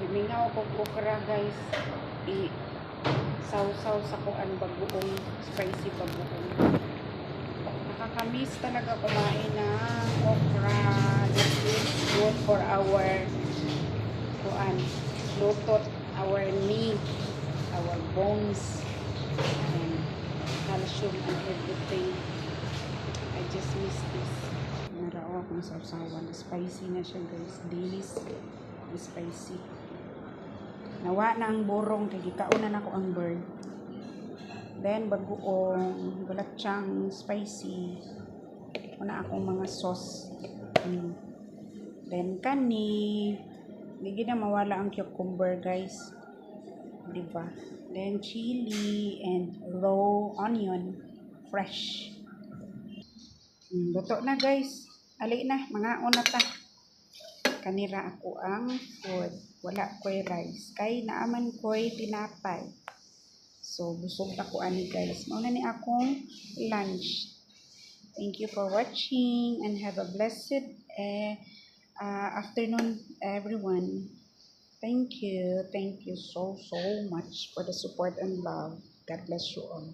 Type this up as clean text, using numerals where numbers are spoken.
Limingaw ko okra guys. I-saw-saw sa kuan bagoong spicy bagoong. Nakakamiss talaga kumain ng okra. This is good for our kuan, lutot, our knee, our bones, and calcium and everything. I just miss this. Narao akong sausawan. Spicy na siya guys. Dilis. Spicy. Nawa na ang burong. Kaya gikaunan ako ang bird. Then bagoong. Gulatsang spicy. Una akong mga sauce. Then kani. Hindi na mawala ang cucumber guys. Diba? Then chili and raw onion. Fresh. Luto na guys. Ali na. Mga una ta. Kanira ako ang food. Wala ko'y rice. Kay naaman ko'y tinapay. So, busog ako ani guys. Mauna ni akong lunch. Thank you for watching and have a blessed afternoon everyone. Thank you. Thank you so much for the support and love. God bless you all.